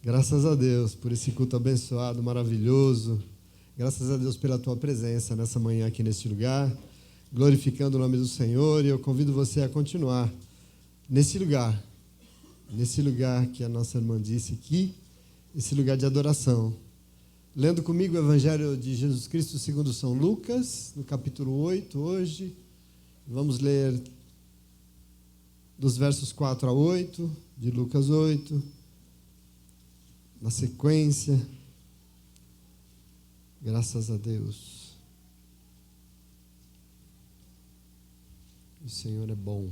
Graças a Deus por esse culto abençoado, maravilhoso. Graças a Deus pela tua presença nessa manhã aqui neste lugar, glorificando o nome do Senhor. E eu convido você a continuar nesse lugar que a nossa irmã disse aqui, esse lugar de adoração. Lendo comigo o Evangelho de Jesus Cristo segundo São Lucas, no capítulo 8, hoje. Vamos ler dos versos 4 a 8, de Lucas 8. Na sequência, graças a Deus, o Senhor é bom.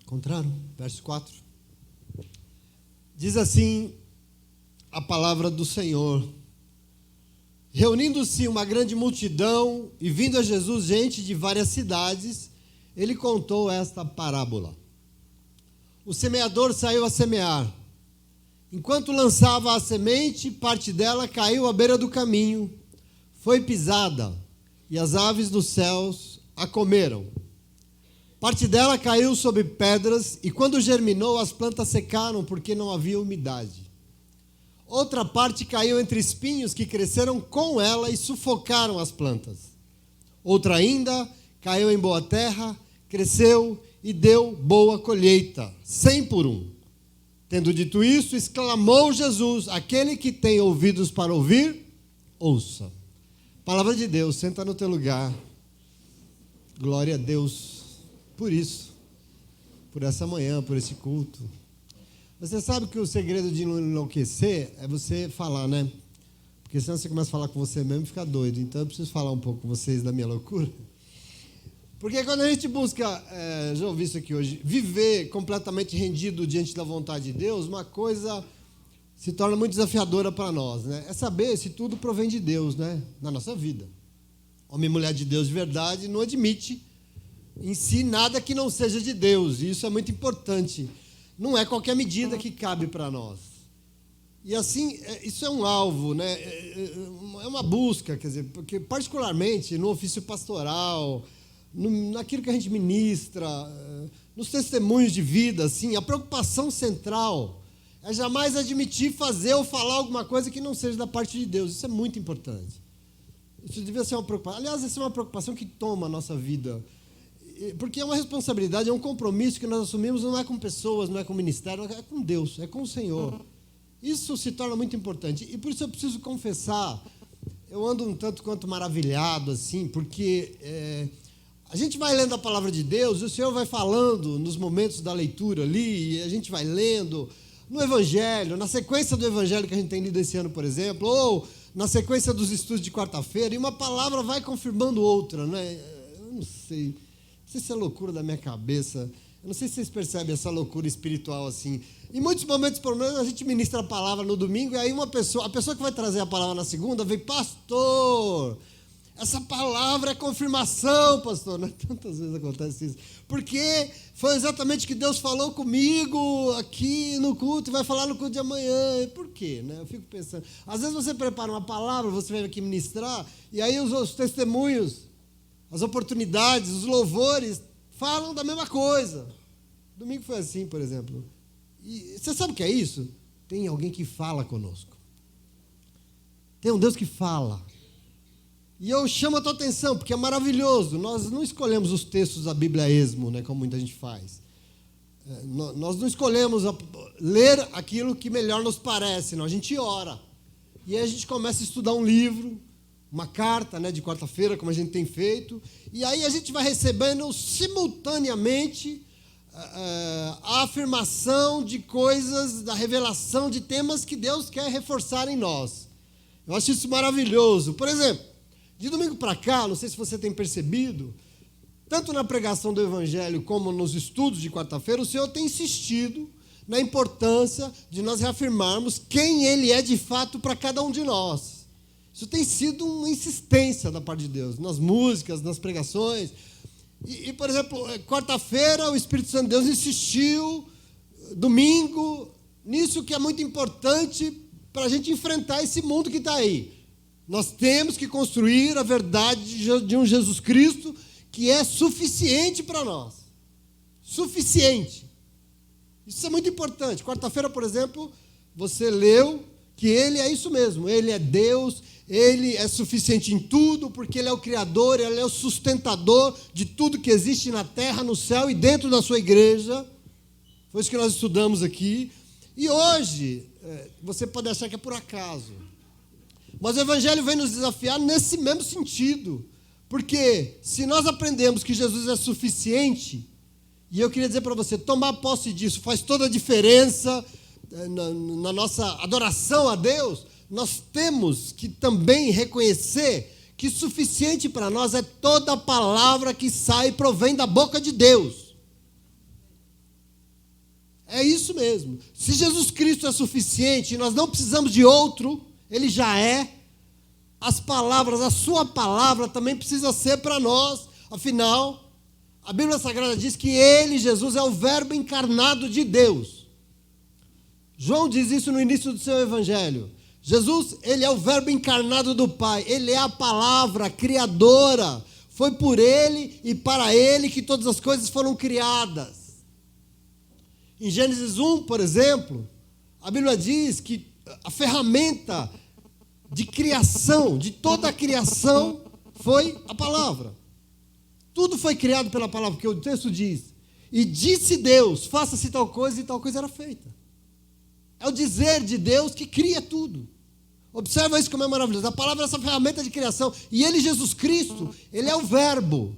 Encontraram? Verso 4. Diz assim a palavra do Senhor: reunindo-se uma grande multidão e vindo a Jesus gente de várias cidades, ele contou esta parábola. O semeador saiu a semear. Enquanto lançava a semente, parte dela caiu à beira do caminho, foi pisada, e as aves dos céus a comeram. Parte dela caiu sobre pedras, e quando germinou, as plantas secaram, porque não havia umidade. Outra parte caiu entre espinhos que cresceram com ela e sufocaram as plantas. Outra ainda caiu em boa terra, cresceu e deu boa colheita, 100 por 1. Tendo dito isso, exclamou Jesus: aquele que tem ouvidos para ouvir, ouça. Palavra de Deus, senta no teu lugar. Glória a Deus por isso, por essa manhã, por esse culto. Você sabe que o segredo de não enlouquecer é você falar, né? Porque senão você começa a falar com você mesmo e fica doido. Então eu preciso falar um pouco com vocês da minha loucura. Porque quando a gente busca, já ouvi isso aqui hoje, viver completamente rendido diante da vontade de Deus, uma coisa se torna muito desafiadora para nós, né? É saber se tudo provém de Deus, né? Na nossa vida. Homem e mulher de Deus de verdade não admite em si nada que não seja de Deus. E isso é muito importante. Não é qualquer medida que cabe para nós. E assim, isso é um alvo, né? É uma busca, quer dizer, porque particularmente no ofício pastoral, naquilo que a gente ministra, nos testemunhos de vida, assim, a preocupação central é jamais admitir fazer ou falar alguma coisa que não seja da parte de Deus. Isso é muito importante. Isso devia ser uma preocupação. Aliás, essa é uma preocupação que toma a nossa vida. Porque é uma responsabilidade, é um compromisso que nós assumimos, não é com pessoas, não é com o ministério, é com Deus, é com o Senhor. Isso se torna muito importante. E por isso eu preciso confessar, eu ando um tanto quanto maravilhado, assim, porque a gente vai lendo a palavra de Deus, e o Senhor vai falando nos momentos da leitura ali, e a gente vai lendo no Evangelho, na sequência do Evangelho que a gente tem lido esse ano, por exemplo, ou na sequência dos estudos de quarta-feira, e uma palavra vai confirmando outra, né? Eu não sei se é loucura da minha cabeça, eu não sei se vocês percebem essa loucura espiritual assim. Em muitos momentos, pelo menos, a gente ministra a palavra no domingo, e aí a pessoa que vai trazer a palavra na segunda, vem: pastor, essa palavra é confirmação, pastor. Não, tantas vezes acontece isso. Porque foi exatamente o que Deus falou comigo aqui no culto, e vai falar no culto de amanhã. Por quê? Né? Eu fico pensando. Às vezes você prepara uma palavra, você vem aqui ministrar, e aí os testemunhos, as oportunidades, os louvores falam da mesma coisa. Domingo foi assim, por exemplo. E você sabe o que é isso? Tem alguém que fala conosco. Tem um Deus que fala. E eu chamo a tua atenção, porque é maravilhoso. Nós não escolhemos os textos da Bíblia a esmo, né, como muita gente faz. Nós não escolhemos ler aquilo que melhor nos parece, não. A gente ora. E aí a gente começa a estudar um livro, uma carta, né, de quarta-feira, como a gente tem feito, e aí a gente vai recebendo simultaneamente a afirmação de coisas, da revelação de temas que Deus quer reforçar em nós. Eu acho isso maravilhoso. Por exemplo, de domingo para cá, não sei se você tem percebido, tanto na pregação do Evangelho como nos estudos de quarta-feira, o Senhor tem insistido na importância de nós reafirmarmos quem Ele é de fato para cada um de nós. Isso tem sido uma insistência da parte de Deus, nas músicas, nas pregações. E por exemplo, quarta-feira o Espírito Santo de Deus insistiu, domingo, nisso que é muito importante para a gente enfrentar esse mundo que está aí. Nós temos que construir a verdade de um Jesus Cristo que é suficiente para nós. Suficiente. Isso é muito importante. Quarta-feira, por exemplo, você leu que Ele é isso mesmo. Ele é Deus, Ele é suficiente em tudo, porque Ele é o Criador, Ele é o sustentador de tudo que existe na terra, no céu e dentro da sua igreja. Foi isso que nós estudamos aqui. E hoje, você pode achar que é por acaso. Mas o Evangelho vem nos desafiar nesse mesmo sentido. Porque se nós aprendemos que Jesus é suficiente, e eu queria dizer para você, tomar posse disso faz toda a diferença na nossa adoração a Deus, nós temos que também reconhecer que suficiente para nós é toda a palavra que sai e provém da boca de Deus. É isso mesmo. Se Jesus Cristo é suficiente, nós não precisamos de outro, Ele já é. As palavras, a sua palavra também precisa ser para nós. Afinal, a Bíblia Sagrada diz que Ele, Jesus, é o verbo encarnado de Deus. João diz isso no início do seu evangelho. Jesus, Ele é o verbo encarnado do Pai. Ele é a palavra criadora. Foi por Ele e para Ele que todas as coisas foram criadas. Em Gênesis 1, por exemplo, a Bíblia diz que a ferramenta de criação, de toda a criação, foi a palavra. Tudo foi criado pela palavra, porque o texto diz, e disse Deus, faça-se tal coisa, e tal coisa era feita. É o dizer de Deus que cria tudo. Observa isso como é maravilhoso. A palavra é essa ferramenta de criação, e Ele, Jesus Cristo, Ele é o verbo.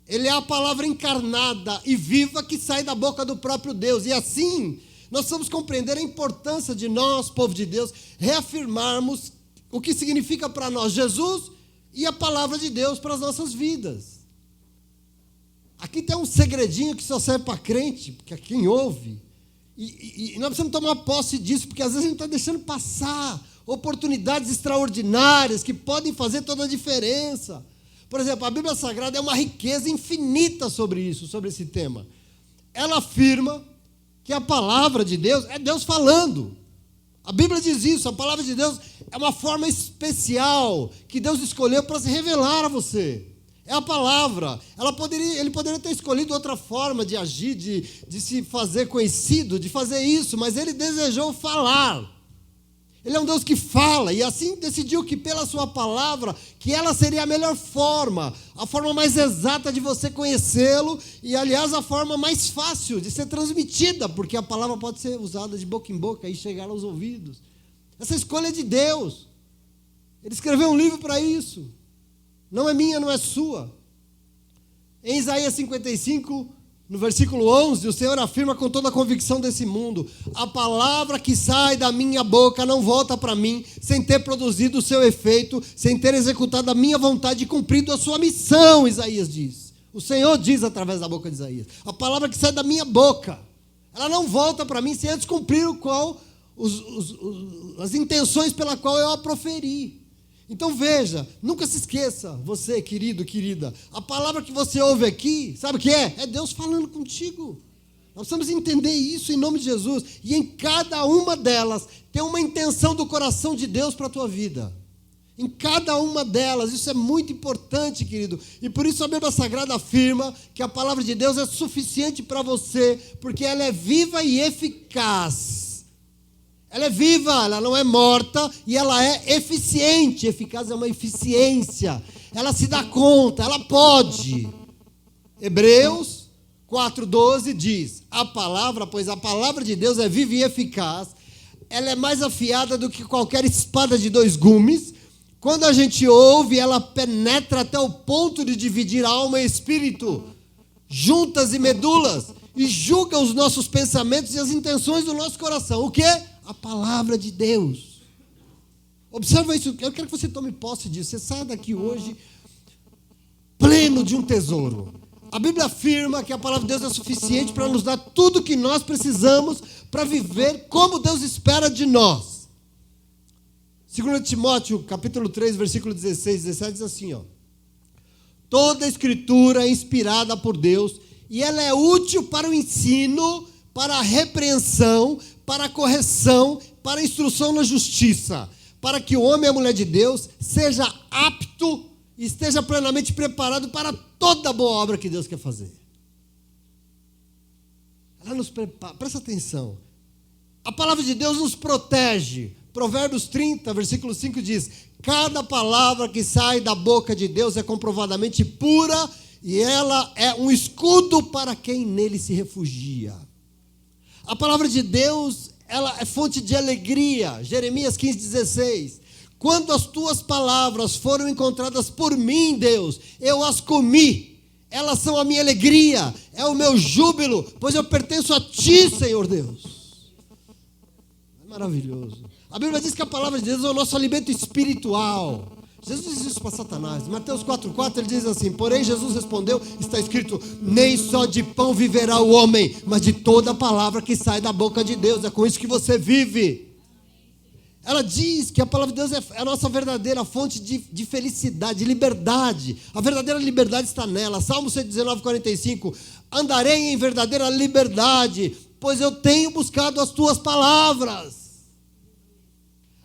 Ele é a palavra encarnada e viva que sai da boca do próprio Deus. E assim, nós vamos compreender a importância de nós, povo de Deus, reafirmarmos o que significa para nós Jesus e a palavra de Deus para as nossas vidas. Aqui tem um segredinho que só serve para crente, porque é quem ouve. E nós precisamos tomar posse disso, porque às vezes a gente está deixando passar oportunidades extraordinárias que podem fazer toda a diferença. Por exemplo, a Bíblia Sagrada é uma riqueza infinita sobre isso, sobre esse tema. Ela afirma que a palavra de Deus é Deus falando. A Bíblia diz isso, a palavra de Deus é uma forma especial que Deus escolheu para se revelar a você. É a palavra. Ele poderia ter escolhido outra forma de agir, de se fazer conhecido, de fazer isso, mas Ele desejou falar. Ele é um Deus que fala, e assim decidiu que pela sua palavra, que ela seria a melhor forma, a forma mais exata de você conhecê-lo, e aliás a forma mais fácil de ser transmitida, porque a palavra pode ser usada de boca em boca e chegar aos ouvidos. Essa escolha é de Deus. Ele escreveu um livro para isso. Não é minha, não é sua. Em Isaías 55, no versículo 11, o Senhor afirma com toda a convicção desse mundo: a palavra que sai da minha boca não volta para mim, sem ter produzido o seu efeito, sem ter executado a minha vontade e cumprido a sua missão, Isaías diz. O Senhor diz através da boca de Isaías: a palavra que sai da minha boca, ela não volta para mim sem antes cumprir as intenções pela qual eu a proferi. Então veja, nunca se esqueça, você querido, querida, a palavra que você ouve aqui, sabe o que é? É Deus falando contigo. Nós precisamos entender isso em nome de Jesus. E em cada uma delas tem uma intenção do coração de Deus para a tua vida. Em cada uma delas, isso é muito importante, querido. E por isso a Bíblia Sagrada afirma que a palavra de Deus é suficiente para você, porque ela é viva e eficaz. Ela é viva, ela não é morta, e ela é eficiente. Eficaz é uma eficiência. Ela se dá conta, ela pode. Hebreus 4:12 diz: pois a palavra de Deus é viva e eficaz, ela é mais afiada do que qualquer espada de 2 gumes. Quando a gente ouve, ela penetra até o ponto de dividir alma e espírito, juntas e medulas, e julga os nossos pensamentos e as intenções do nosso coração. O quê? A palavra de Deus. Observa isso, eu quero que você tome posse disso. Você saia daqui hoje pleno de um tesouro. A Bíblia afirma que a palavra de Deus é suficiente para nos dar tudo o que nós precisamos para viver como Deus espera de nós. 2 Timóteo, capítulo 3, versículo 16, 17, diz assim, ó: toda a escritura é inspirada por Deus e ela é útil para o ensino, para a repreensão, para a correção, para a instrução na justiça, para que o homem e a mulher de Deus seja apto e esteja plenamente preparado para toda boa obra que Deus quer fazer. Ela nos prepara, presta atenção. A palavra de Deus nos protege. Provérbios 30, versículo 5 diz: cada palavra que sai da boca de Deus é comprovadamente pura e ela é um escudo para quem nele se refugia. A palavra de Deus, ela é fonte de alegria. Jeremias 15:16. Quando as tuas palavras foram encontradas por mim, Deus, eu as comi. Elas são a minha alegria, é o meu júbilo, pois eu pertenço a ti, Senhor Deus. É maravilhoso. A Bíblia diz que a palavra de Deus é o nosso alimento espiritual. Jesus diz isso para Satanás. Mateus 4,4 ele diz assim: porém Jesus respondeu, está escrito, nem só de pão viverá o homem, mas de toda palavra que sai da boca de Deus. É com isso que você vive. Ela diz que a palavra de Deus é a nossa verdadeira fonte de felicidade, de liberdade. A verdadeira liberdade está nela. Salmo 119:45. Andarei em verdadeira liberdade, pois eu tenho buscado as tuas palavras.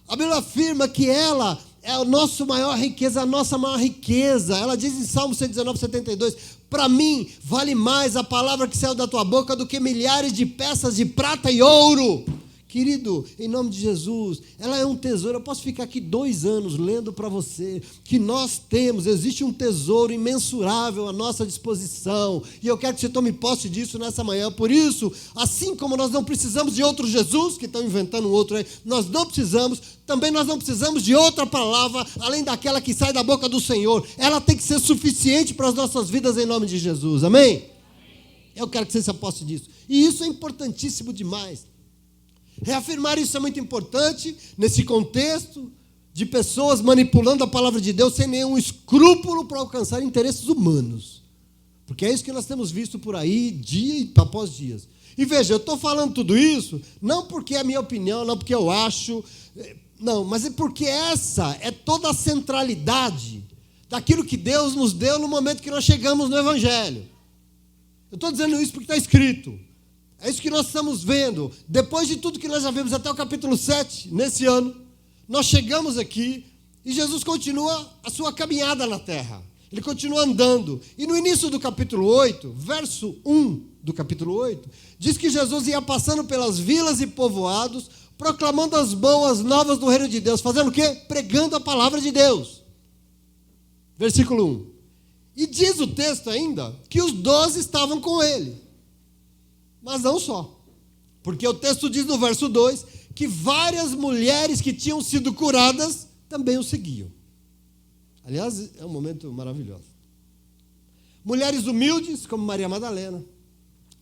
A Bíblia afirma que ela é a nossa maior riqueza, a nossa maior riqueza. Ela diz em Salmo 119:72, para mim vale mais a palavra que saiu da tua boca do que milhares de peças de prata e ouro. Querido, em nome de Jesus, ela é um tesouro. Eu posso ficar aqui 2 anos lendo para você que nós temos, existe um tesouro imensurável à nossa disposição, e eu quero que você tome posse disso nessa manhã. Por isso, assim como nós não precisamos de outro Jesus, que estão inventando um outro aí, nós não precisamos, também nós não precisamos de outra palavra, além daquela que sai da boca do Senhor. Ela tem que ser suficiente para as nossas vidas em nome de Jesus, amém? Eu quero que você se aposte disso, e isso é importantíssimo demais. Reafirmar isso é muito importante nesse contexto de pessoas manipulando a palavra de Deus sem nenhum escrúpulo para alcançar interesses humanos. Porque é isso que nós temos visto por aí, dia após dia. E veja, eu estou falando tudo isso, não porque é a minha opinião, não porque eu acho, não, mas é porque essa é toda a centralidade daquilo que Deus nos deu no momento que nós chegamos no Evangelho. Eu estou dizendo isso porque está escrito. É isso que nós estamos vendo. Depois de tudo que nós já vimos até o capítulo 7, nesse ano, nós chegamos aqui e Jesus continua a sua caminhada na terra. Ele continua andando. E no início do capítulo 8, verso 1 do capítulo 8, diz que Jesus ia passando pelas vilas e povoados, proclamando as boas novas do reino de Deus. Fazendo o quê? Pregando a palavra de Deus. Versículo 1. E diz o texto ainda que os 12 estavam com ele. Mas não só, porque o texto diz no verso 2 que várias mulheres que tinham sido curadas também o seguiam. Aliás, é um momento maravilhoso. Mulheres humildes, como Maria Madalena.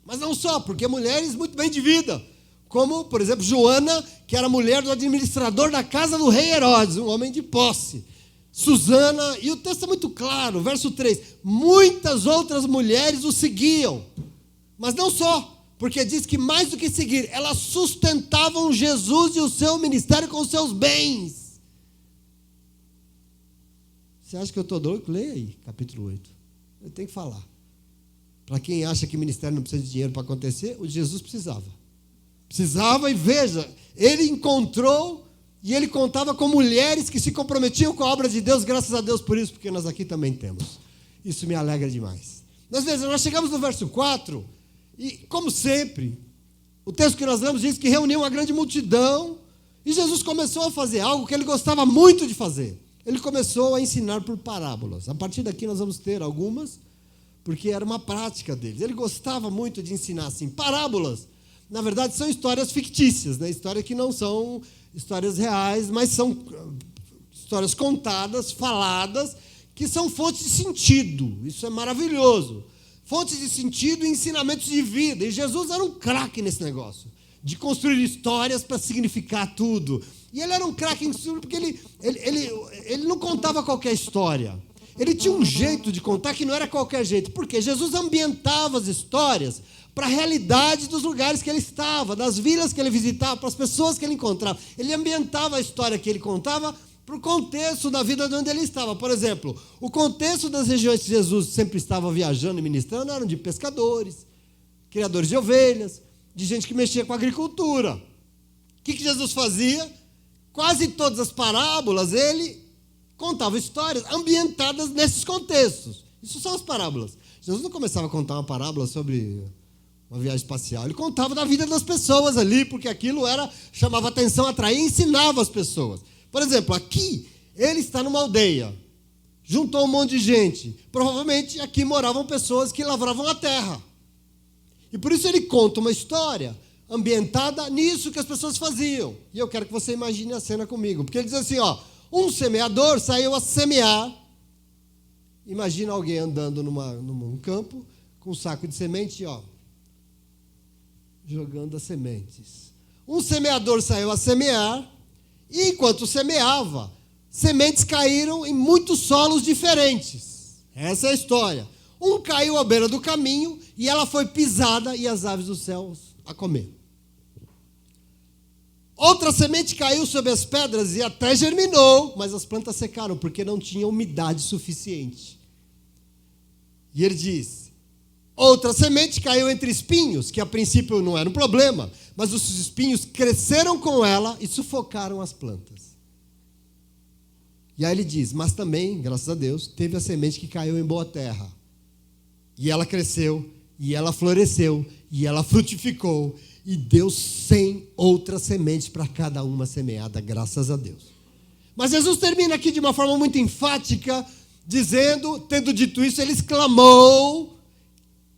Mas não só, porque mulheres muito bem de vida, como, por exemplo, Joana, que era mulher do administrador da casa do rei Herodes, um homem de posse. Susana, e o texto é muito claro, verso 3, muitas outras mulheres o seguiam. Mas não só, porque diz que mais do que seguir, elas sustentavam Jesus e o seu ministério com os seus bens. Você acha que eu estou doido? Leia aí, capítulo 8. Eu tenho que falar. Para quem acha que o ministério não precisa de dinheiro para acontecer, o Jesus precisava. Precisava, e veja, ele encontrou e ele contava com mulheres que se comprometiam com a obra de Deus, graças a Deus por isso, porque nós aqui também temos. Isso me alegra demais. Nós chegamos no verso 4... E, como sempre, o texto que nós lemos diz que reuniu uma grande multidão e Jesus começou a fazer algo que ele gostava muito de fazer. Ele começou a ensinar por parábolas. A partir daqui nós vamos ter algumas, porque era uma prática deles. Ele gostava muito de ensinar assim. Parábolas, na verdade, são histórias fictícias, né? Histórias que não são histórias reais, mas são histórias contadas, faladas, que são fontes de sentido. Isso é maravilhoso. Fontes de sentido e ensinamentos de vida. E Jesus era um craque nesse negócio, de construir histórias para significar tudo. E ele era um craque em tudo porque ele não contava qualquer história. Ele tinha um jeito de contar que não era qualquer jeito. Porque Jesus ambientava as histórias para a realidade dos lugares que ele estava, das vilas que ele visitava, para as pessoas que ele encontrava. Ele ambientava a história que ele contava para o contexto da vida de onde ele estava. Por exemplo, o contexto das regiões que Jesus sempre estava viajando e ministrando eram de pescadores, criadores de ovelhas, de gente que mexia com a agricultura. O que Jesus fazia? quase todas as parábolas, ele contava histórias ambientadas nesses contextos. Isso são as parábolas. Jesus não começava a contar uma parábola sobre uma viagem espacial. Ele contava da vida das pessoas ali, porque aquilo chamava atenção, atraía e ensinava as pessoas. Por exemplo, aqui, ele está numa aldeia. Juntou um monte de gente. Provavelmente aqui moravam pessoas que lavravam a terra. E por isso ele conta uma história ambientada nisso que as pessoas faziam. E eu quero que você imagine a cena comigo. Porque ele diz assim, um semeador saiu a semear. Imagina alguém andando num campo com um saco de semente, jogando as sementes. Um semeador saiu a semear e enquanto semeava, sementes caíram em muitos solos diferentes. Essa é a história. Um caiu à beira do caminho e ela foi pisada e as aves dos céus a comer. Outra semente caiu sobre as pedras e até germinou, mas as plantas secaram porque não tinha umidade suficiente. E ele diz, outra semente caiu entre espinhos, que a princípio não era um problema, mas os espinhos cresceram com ela e sufocaram as plantas. E aí ele diz, mas também, graças a Deus, teve a semente que caiu em boa terra. E ela cresceu, e ela floresceu, e ela frutificou, e deu 100 outras sementes para cada uma semeada, graças a Deus. Mas Jesus termina aqui de uma forma muito enfática, dizendo, tendo dito isso, ele exclamou,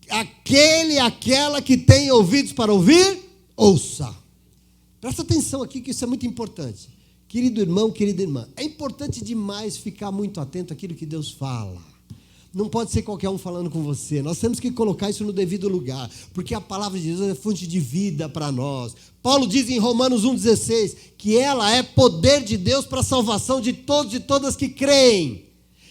aquela que tem ouvidos para ouvir, ouça. Presta atenção aqui que isso é muito importante. Querido irmão, querida irmã, é importante demais ficar muito atento àquilo que Deus fala. Não pode ser qualquer um falando com você. Nós temos que colocar isso no devido lugar, porque a palavra de Deus é fonte de vida para nós. Paulo diz em Romanos 1,16 que ela é poder de Deus para a salvação de todos e todas que creem.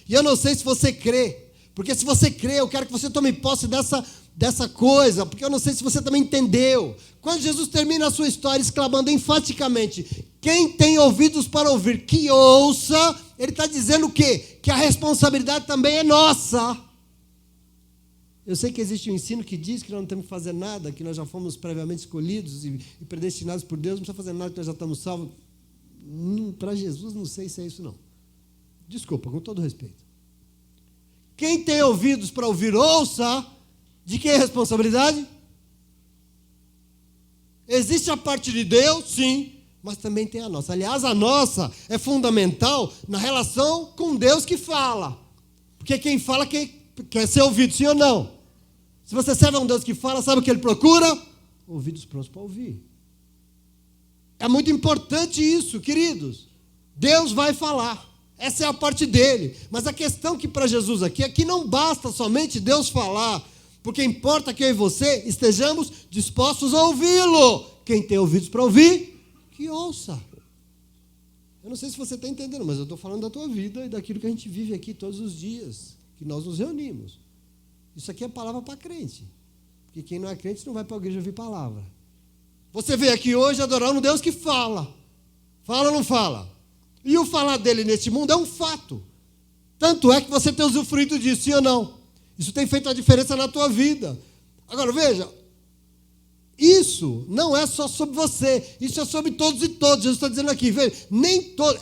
E eu não sei se você crê, porque se você crê, eu quero que você tome posse dessa coisa, porque eu não sei se você também entendeu. Quando Jesus termina a sua história exclamando enfaticamente, quem tem ouvidos para ouvir, que ouça, ele está dizendo o quê? Que a responsabilidade também é nossa. Eu sei que existe um ensino que diz que nós não temos que fazer nada, que nós já fomos previamente escolhidos e predestinados por Deus, não precisa fazer nada, que nós já estamos salvos. Para Jesus, não sei se é isso não. Desculpa, com todo respeito. Quem tem ouvidos para ouvir, ouça. De quem é a responsabilidade? Existe a parte de Deus, sim, mas também tem a nossa. Aliás, a nossa é fundamental na relação com Deus que fala. Porque quem fala quer ser ouvido, sim ou não? Se você serve a um Deus que fala, sabe o que ele procura? Ouvidos prontos para ouvir. É muito importante isso, queridos. Deus vai falar. Essa é a parte dele. Mas a questão que para Jesus aqui é que não basta somente Deus falar, porque importa que eu e você estejamos dispostos a ouvi-lo. Quem tem ouvidos para ouvir, que ouça. Eu não sei se você está entendendo, mas eu estou falando da tua vida e daquilo que a gente vive aqui todos os dias, que nós nos reunimos. Isso aqui é palavra para crente. Porque quem não é crente não vai para a igreja ouvir palavra. Você veio aqui hoje adorar um Deus que fala. Fala ou não fala? E o falar dele neste mundo é um fato. Tanto é que você tem usufruído disso, sim ou não? Isso tem feito a diferença na tua vida. Agora, veja, isso não é só sobre você, isso é sobre todos e todas. Jesus está dizendo aqui, veja,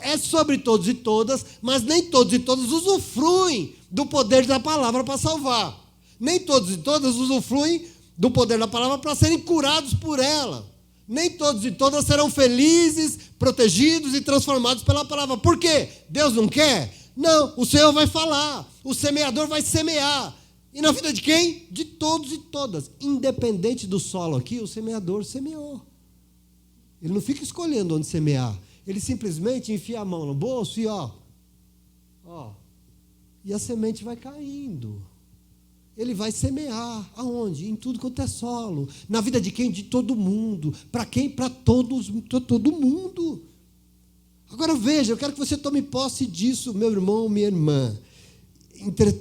é sobre todos e todas, mas nem todos e todas usufruem do poder da palavra para salvar. Nem todos e todas usufruem do poder da palavra para serem curados por ela. Nem todos e todas serão felizes, protegidos e transformados pela palavra. Por quê? Deus não quer? Não, o Senhor vai falar, o semeador vai semear. E na vida de quem? De todos e todas. Independente do solo aqui, o semeador semeou. Ele não fica escolhendo onde semear. Ele simplesmente enfia a mão no bolso e e a semente vai caindo. Ele vai semear. Aonde? Em tudo quanto é solo. Na vida de quem? De todo mundo. Para quem? Para todo mundo. Agora veja, eu quero que você tome posse disso, meu irmão, minha irmã.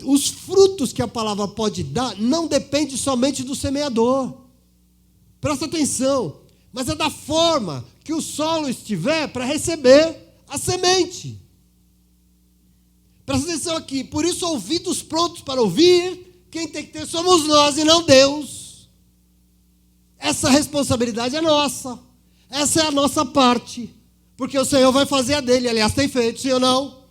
Os frutos que a palavra pode dar não depende somente do semeador. Presta atenção. Mas é da forma que o solo estiver para receber a semente. Presta atenção aqui. Por isso, ouvidos prontos para ouvir, quem tem que ter somos nós e não Deus. Essa responsabilidade é nossa. Essa é a nossa parte. porque o Senhor vai fazer a dele. Aliás, tem feito, sim ou não?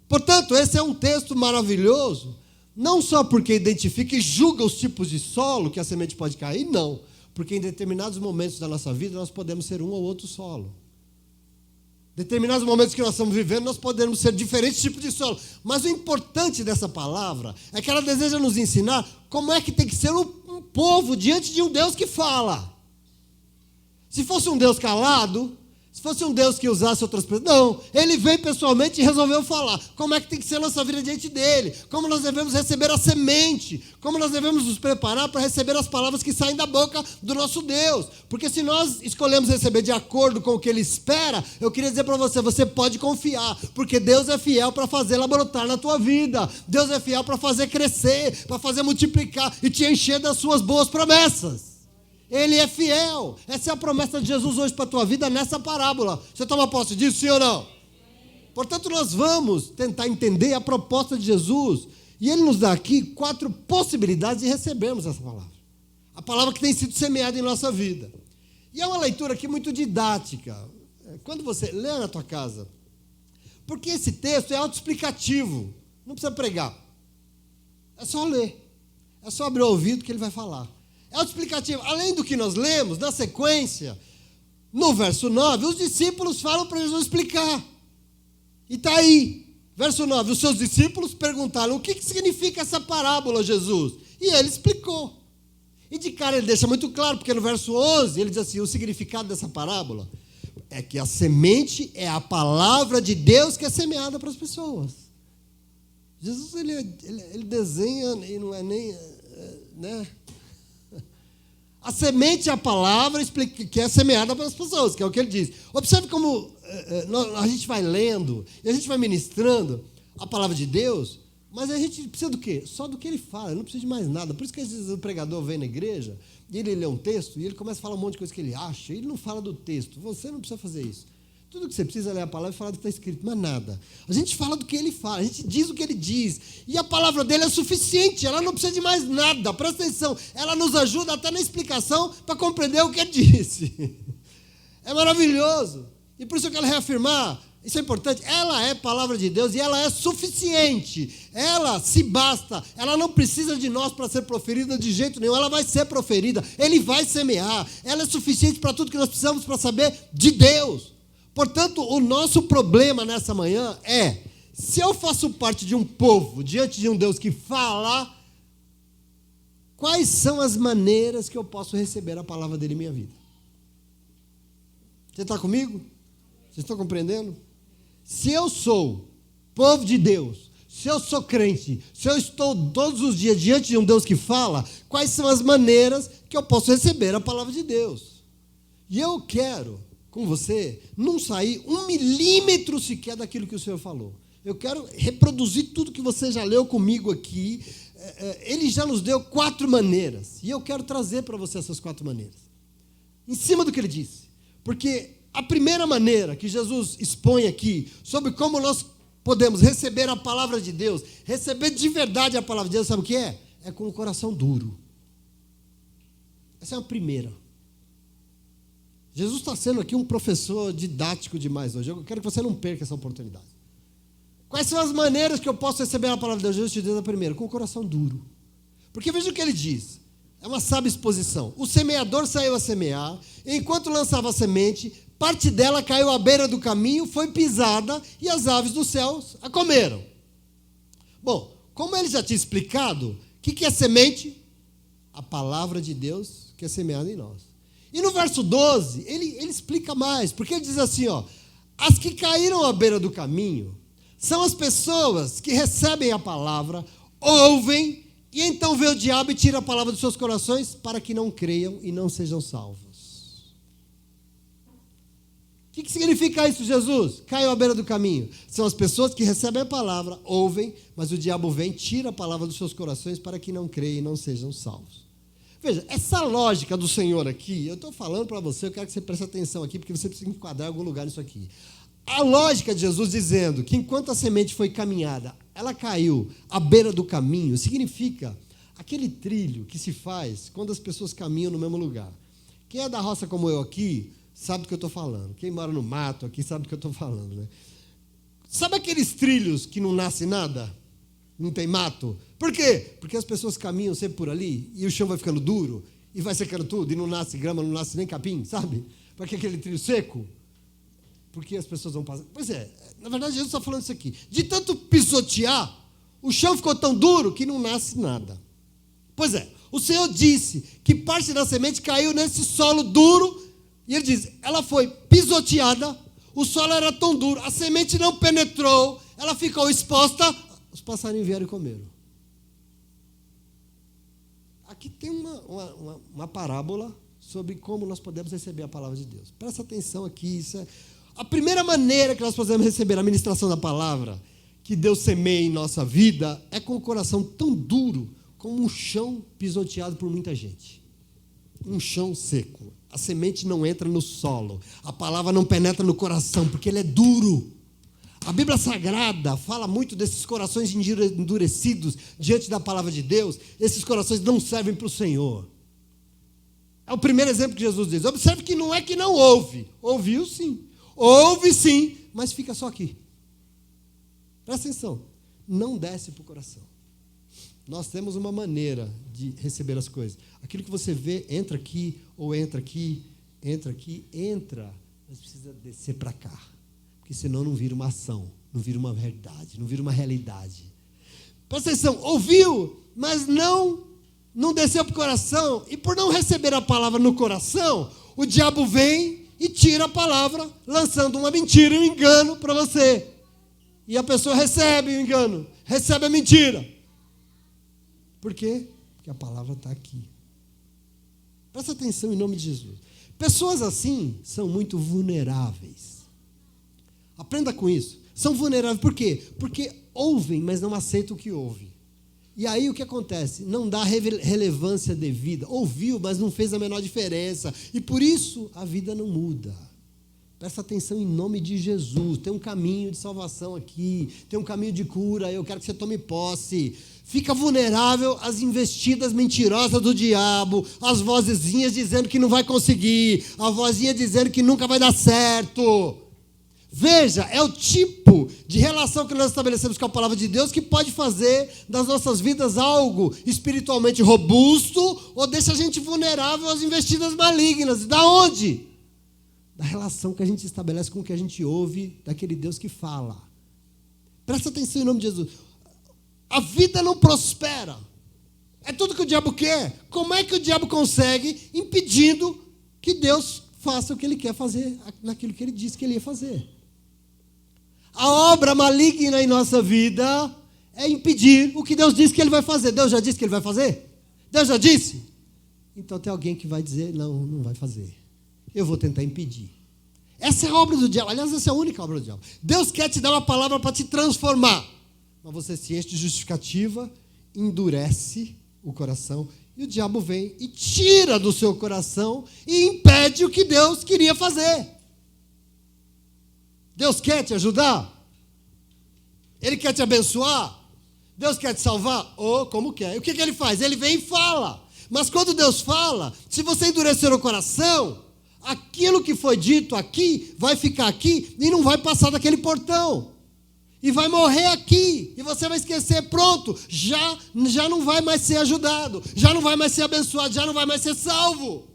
Portanto, esse é um texto maravilhoso, não só porque identifica e julga os tipos de solo que a semente pode cair, não. Porque em determinados momentos da nossa vida, nós podemos ser um ou outro solo. Determinados momentos que nós estamos vivendo, nós podemos ser diferentes tipos de solo. Mas o importante dessa palavra é que ela deseja nos ensinar como é que tem que ser um povo diante de um Deus que fala. Se fosse um Deus calado, se fosse um Deus que usasse outras pessoas, não, ele veio pessoalmente e resolveu falar. Como é que tem que ser a nossa vida diante dele? Como nós devemos receber a semente? Como nós devemos nos preparar para receber as palavras que saem da boca do nosso Deus? Porque se nós escolhemos receber de acordo com o que ele espera, eu queria dizer para você, você pode confiar, porque Deus é fiel para fazê-la brotar na tua vida. Deus é fiel para fazer crescer, para fazer multiplicar e te encher das suas boas promessas. Ele é fiel. Essa é a promessa de Jesus hoje para a tua vida nessa parábola. Você toma posse disso, sim ou não? Portanto, nós vamos tentar entender a proposta de Jesus. E ele nos dá aqui 4 possibilidades de recebermos essa palavra. A palavra que tem sido semeada em nossa vida. E é uma leitura aqui muito didática. Quando você lê na tua casa, porque esse texto é autoexplicativo. Não precisa pregar. É só ler. É só abrir o ouvido que ele vai falar. É autoexplicativo. Além do que nós lemos, na sequência, no verso 9, os discípulos falam para Jesus explicar. E está aí. Verso 9, os seus discípulos perguntaram, o que significa essa parábola, Jesus? E ele explicou. E de cara ele deixa muito claro, porque no verso 11, ele diz assim, o significado dessa parábola é que a semente é a palavra de Deus que é semeada para as pessoas. Jesus, ele desenha e não é nem... né? A semente é a palavra que é semeada para as pessoas, que é o que ele diz. Observe como a gente vai lendo, e a gente vai ministrando a palavra de Deus, mas a gente precisa do quê? Só do que ele fala, não precisa de mais nada. Por isso que às vezes o pregador vem na igreja, e ele lê um texto, e ele começa a falar um monte de coisa que ele acha, e ele não fala do texto. Você não precisa fazer isso. Tudo que você precisa é ler a palavra e falar do que está escrito, mas nada. A gente fala do que ele fala, a gente diz o que ele diz. E a palavra dele é suficiente, ela não precisa de mais nada. Presta atenção, ela nos ajuda até na explicação para compreender o que ele disse. É maravilhoso. E por isso eu quero reafirmar, isso é importante, ela é palavra de Deus e ela é suficiente. Ela se basta, ela não precisa de nós para ser proferida de jeito nenhum, ela vai ser proferida, ele vai semear. Ela é suficiente para tudo que nós precisamos para saber de Deus. Portanto, o nosso problema nessa manhã é, se eu faço parte de um povo, diante de um Deus que fala, quais são as maneiras que eu posso receber a palavra dele em minha vida? Você está comigo? Vocês estão compreendendo? Se eu sou povo de Deus, se eu sou crente, se eu estou todos os dias diante de um Deus que fala, quais são as maneiras que eu posso receber a palavra de Deus? E eu quero... com você, não sair 1 milímetro sequer daquilo que o Senhor falou. Eu quero reproduzir tudo que você já leu comigo aqui. Ele já nos deu 4 maneiras. E eu quero trazer para você essas 4 maneiras. Em cima do que ele disse. Porque a primeira maneira que Jesus expõe aqui, sobre como nós podemos receber a palavra de Deus, receber de verdade a palavra de Deus, sabe o que é? É com o coração duro. Essa é a primeira. Jesus está sendo aqui um professor didático demais hoje. Eu quero que você não perca essa oportunidade. Quais são as maneiras que eu posso receber a palavra de Deus? Jesus te diz a primeira, com o coração duro. Porque veja o que ele diz. É uma sábia exposição. O semeador saiu a semear, e enquanto lançava a semente, parte dela caiu à beira do caminho, foi pisada, e as aves dos céus a comeram. Bom, como ele já tinha explicado, o que é semente? A palavra de Deus que é semeada em nós. E no verso 12, ele explica mais, porque ele diz assim, ó, as que caíram à beira do caminho são as pessoas que recebem a palavra, ouvem, e então vê o diabo e tira a palavra dos seus corações para que não creiam e não sejam salvos. O que significa isso, Jesus? Caiu à beira do caminho. São as pessoas que recebem a palavra, ouvem, mas o diabo vem, tira a palavra dos seus corações para que não creiam e não sejam salvos. Veja, essa lógica do Senhor aqui, eu estou falando para você, eu quero que você preste atenção aqui, porque você precisa enquadrar em algum lugar nisso aqui. A lógica de Jesus dizendo que enquanto a semente foi caminhada, ela caiu à beira do caminho, significa aquele trilho que se faz quando as pessoas caminham no mesmo lugar. Quem é da roça como eu aqui, sabe do que eu estou falando. Quem mora no mato aqui sabe do que eu estou falando, né? Sabe aqueles trilhos que não nasce nada? Não tem mato? Por quê? Porque as pessoas caminham sempre por ali e o chão vai ficando duro e vai secando tudo e não nasce grama, não nasce nem capim, sabe? Para que aquele trilho seco? Porque as pessoas vão passar. Pois é, na verdade Jesus está falando isso aqui. De tanto pisotear, o chão ficou tão duro que não nasce nada. Pois é, o Senhor disse que parte da semente caiu nesse solo duro e Ele diz, ela foi pisoteada, o solo era tão duro, a semente não penetrou, ela ficou exposta, os passarinhos vieram e comeram. Aqui tem uma parábola sobre como nós podemos receber a palavra de Deus. Presta atenção aqui, isso é a primeira maneira que nós podemos receber a ministração da palavra que Deus semeia em nossa vida é com o coração tão duro como um chão pisoteado por muita gente. Um chão seco. A semente não entra no solo. A palavra não penetra no coração, porque ele é duro. A Bíblia Sagrada fala muito desses corações endurecidos diante da palavra de Deus. Esses corações não servem para o Senhor. É o primeiro exemplo que Jesus diz. Observe que não é que não ouve. Ouviu sim. Ouve sim, mas fica só aqui. Presta atenção. Não desce para o coração. Nós temos uma maneira de receber as coisas. Aquilo que você vê, entra aqui, ou entra aqui, entra, mas precisa descer para cá. Porque senão não vira uma ação, não vira uma verdade, não vira uma realidade. Presta atenção, ouviu, mas não desceu para o coração. E por não receber a palavra no coração, o diabo vem e tira a palavra, lançando uma mentira e um engano para você. E a pessoa recebe o engano, recebe a mentira. Por quê? Porque a palavra está aqui. Presta atenção em nome de Jesus. Pessoas assim são muito vulneráveis. Aprenda com isso. São vulneráveis por quê? Porque ouvem, mas não aceitam o que ouvem. E aí o que acontece? Não dá relevância devida. Ouviu, mas não fez a menor diferença. E por isso a vida não muda. Presta atenção em nome de Jesus. Tem um caminho de salvação aqui. Tem um caminho de cura. Eu quero que você tome posse. Fica vulnerável às investidas mentirosas do diabo. As vozinhas dizendo que não vai conseguir. A vozinha dizendo que nunca vai dar certo. Veja, é o tipo de relação que nós estabelecemos com a palavra de Deus que pode fazer das nossas vidas algo espiritualmente robusto ou deixa a gente vulnerável às investidas malignas. Da onde? Da relação que a gente estabelece com o que a gente ouve daquele Deus que fala. Presta atenção em nome de Jesus. A vida não prospera. É tudo que o diabo quer. Como é que o diabo consegue impedindo que Deus faça o que ele quer fazer naquilo que ele disse que ele ia fazer? A obra maligna em nossa vida é impedir o que Deus disse que ele vai fazer. Deus já disse que ele vai fazer? Deus já disse? Então tem alguém que vai dizer, não vai fazer. Eu vou tentar impedir. Essa é a obra do diabo. Aliás, essa é a única obra do diabo. Deus quer te dar uma palavra para te transformar. Mas você se enche de justificativa, endurece o coração, e o diabo vem e tira do seu coração e impede o que Deus queria fazer. Deus quer te ajudar? Ele quer te abençoar? Deus quer te salvar? Como quer? E o que ele faz? Ele vem e fala. Mas quando Deus fala, se você endurecer o coração, aquilo que foi dito aqui vai ficar aqui e não vai passar daquele portão. E vai morrer aqui. E você vai esquecer, pronto, já não vai mais ser ajudado, já não vai mais ser abençoado, já não vai mais ser salvo.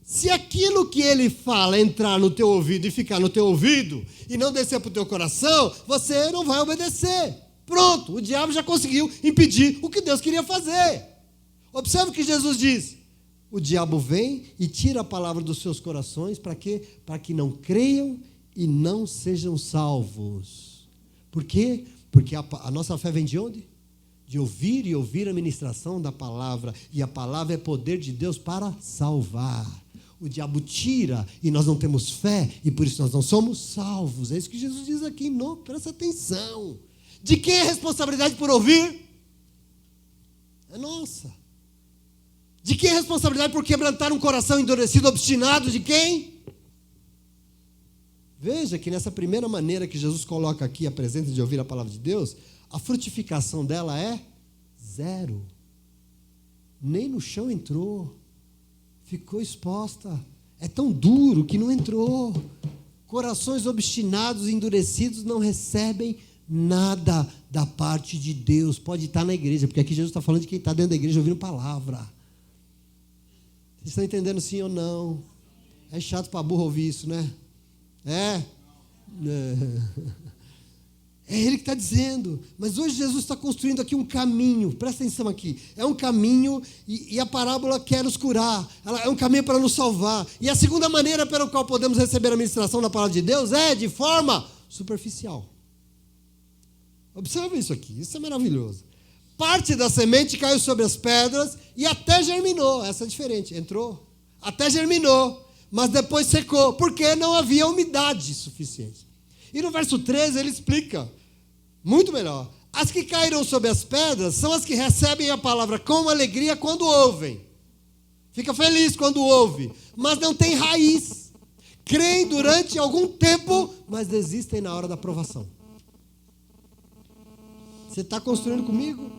Se aquilo que ele fala entrar no teu ouvido e ficar no teu ouvido e não descer para o teu coração, você não vai obedecer. Pronto, o diabo já conseguiu impedir o que Deus queria fazer. Observe o que Jesus diz. O diabo vem e tira a palavra dos seus corações, para quê? Para que não creiam e não sejam salvos. Por quê? Porque a nossa fé vem de onde? De ouvir e ouvir a ministração da palavra. E a palavra é poder de Deus para salvar. O diabo tira e nós não temos fé e por isso nós não somos salvos. É isso que Jesus diz aqui. Não, presta atenção. De quem é a responsabilidade por ouvir? É nossa. De quem é a responsabilidade por quebrantar um coração endurecido, obstinado? De quem? Veja que nessa primeira maneira que Jesus coloca aqui, a presença de ouvir a palavra de Deus, a frutificação dela é 0. Nem no chão entrou. Ficou exposta. É tão duro que não entrou. Corações obstinados e endurecidos não recebem nada da parte de Deus. Pode estar na igreja, porque aqui Jesus está falando de quem está dentro da igreja ouvindo palavra. Vocês estão entendendo sim ou não? É chato para burro ouvir isso, né? É ele que está dizendo. Mas hoje Jesus está construindo aqui um caminho. Presta atenção aqui. É um caminho e a parábola quer nos curar. Ela é um caminho para nos salvar. E a segunda maneira pela qual podemos receber a ministração da palavra de Deus é de forma superficial. Observe isso aqui. Isso é maravilhoso. Parte da semente caiu sobre as pedras e até germinou. Essa é diferente. Entrou. Até germinou. Mas depois secou. Porque não havia umidade suficiente. E no verso 13 ele explica. Muito melhor. As que caíram sobre as pedras são as que recebem a palavra com alegria quando ouvem. Fica feliz quando ouve, mas não tem raiz. Creem durante algum tempo, mas desistem na hora da provação. Você está construindo comigo?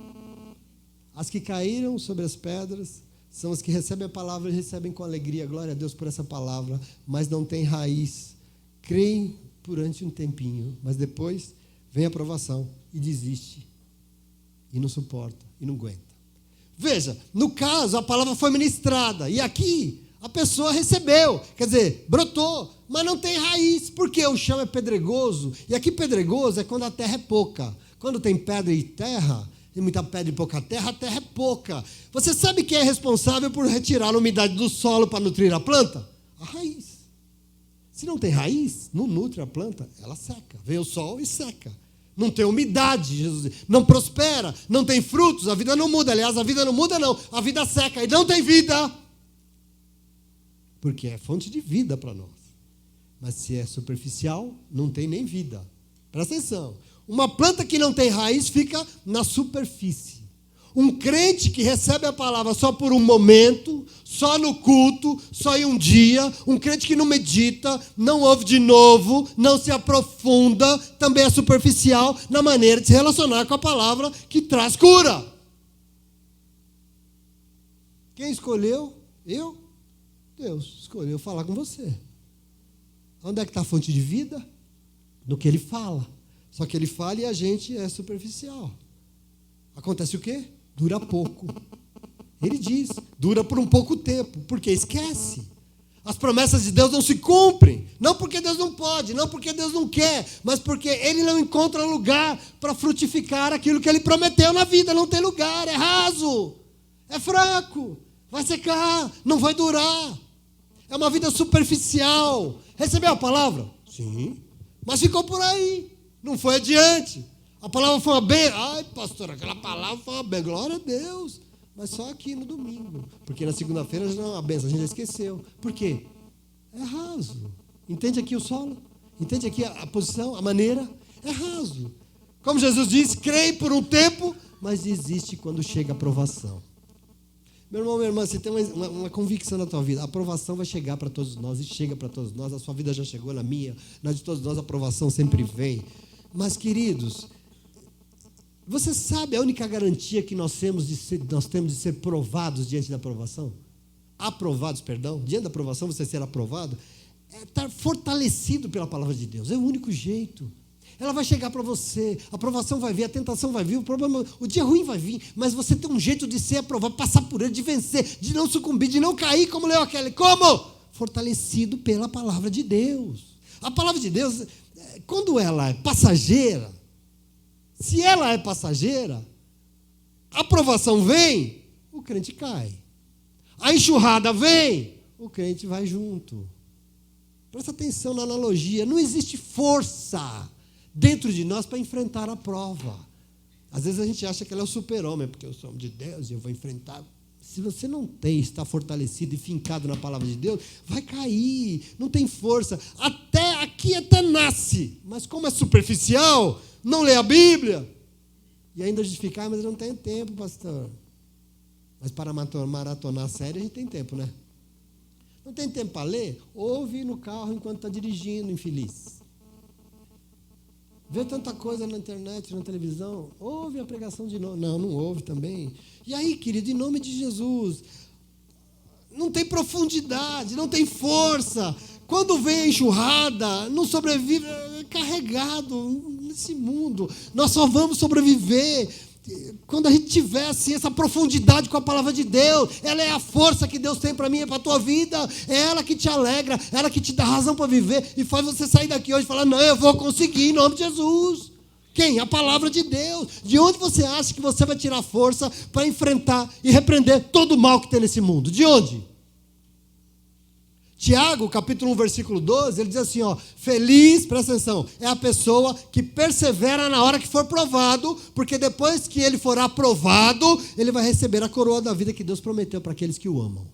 As que caíram sobre as pedras são as que recebem a palavra e recebem com alegria. Glória a Deus por essa palavra, mas não tem raiz. Creem durante um tempinho, mas depois vem a provação e desiste. E não suporta, e não aguenta. Veja, no caso, a palavra foi ministrada. E aqui, a pessoa recebeu. Quer dizer, brotou, mas não tem raiz. Porque o chão é pedregoso. E aqui pedregoso é quando a terra é pouca. Quando tem pedra e terra, tem muita pedra e pouca terra, a terra é pouca. Você sabe quem é responsável por retirar a umidade do solo para nutrir a planta? A raiz. Se não tem raiz, não nutre a planta, ela seca. Vem o sol e seca. Não tem umidade, Jesus, não prospera, não tem frutos, a vida não muda. Aliás, a vida não muda não, a vida seca e não tem vida. Porque é fonte de vida para nós. Mas se é superficial, não tem nem vida. Presta atenção. Uma planta que não tem raiz fica na superfície. Um crente que recebe a palavra só por um momento, só no culto, só em um dia, um crente que não medita, não ouve de novo, não se aprofunda, também é superficial na maneira de se relacionar com a palavra que traz cura. Quem escolheu? Eu? Deus escolheu falar com você. Onde é que está a fonte de vida? No que ele fala. Só que ele fala e a gente é superficial. Acontece o quê? Dura pouco. Ele diz, dura por um pouco tempo, porque esquece. As promessas de Deus não se cumprem, não porque Deus não pode, não porque Deus não quer, mas porque ele não encontra lugar para frutificar aquilo que ele prometeu na vida. Não tem lugar, é raso, é fraco, vai secar, não vai durar. É uma vida superficial. Recebeu a palavra? Sim, mas ficou por aí, não foi adiante. A palavra foi uma bênção. Ai, pastor, aquela palavra foi uma bênção. Glória a Deus. Mas só aqui no domingo. Porque na segunda-feira já não é uma bênção, a gente já esqueceu. Por quê? É raso. Entende aqui o solo? Entende aqui a posição, a maneira? É raso. Como Jesus disse, creio por um tempo, mas desiste quando chega a provação. Meu irmão, minha irmã, você tem uma convicção na tua vida. A aprovação vai chegar para todos nós e chega para todos nós. A sua vida já chegou, na minha. Na de todos nós a aprovação sempre vem. Mas, queridos, você sabe a única garantia que nós temos de ser provados diante da aprovação? Aprovados, perdão. Diante da aprovação, você ser aprovado, é estar fortalecido pela palavra de Deus. É o único jeito. Ela vai chegar para você, a aprovação vai vir, a tentação vai vir, o dia ruim vai vir, mas você tem um jeito de ser aprovado, passar por ele, de vencer, de não sucumbir, de não cair como leu aquele. Como? Fortalecido pela palavra de Deus. A palavra de Deus, quando ela é passageira, se ela é passageira, a aprovação vem, o crente cai. A enxurrada vem, o crente vai junto. Presta atenção na analogia, não existe força dentro de nós para enfrentar a prova. Às vezes a gente acha que ela é o super-homem, porque eu sou homem de Deus e eu vou enfrentar. Se você não está fortalecido e fincado na palavra de Deus, vai cair, não tem força. Até nasce, mas como é superficial, não lê a Bíblia, e ainda justificar, mas eu não tenho tempo, pastor. Mas para maratonar a série, a gente tem tempo, né? Não tem tempo para ler? Ouve no carro enquanto está dirigindo, infeliz. Vê tanta coisa na internet, na televisão, ouve a pregação de novo. Não ouve também. E aí, querido, em nome de Jesus, não tem profundidade, não tem força. Quando vem a enxurrada, não sobrevive, é carregado nesse mundo. Nós só vamos sobreviver quando a gente tiver assim, essa profundidade com a palavra de Deus. Ela é a força que Deus tem para mim e para a tua vida. É ela que te alegra, é ela que te dá razão para viver e faz você sair daqui hoje e falar, não, eu vou conseguir em nome de Jesus. Quem? A palavra de Deus. De onde você acha que você vai tirar força para enfrentar e repreender todo o mal que tem nesse mundo? De onde? Tiago, capítulo 1, versículo 12, ele diz assim, feliz, presta atenção, é a pessoa que persevera na hora que for provado, porque depois que ele for aprovado, ele vai receber a coroa da vida que Deus prometeu para aqueles que o amam.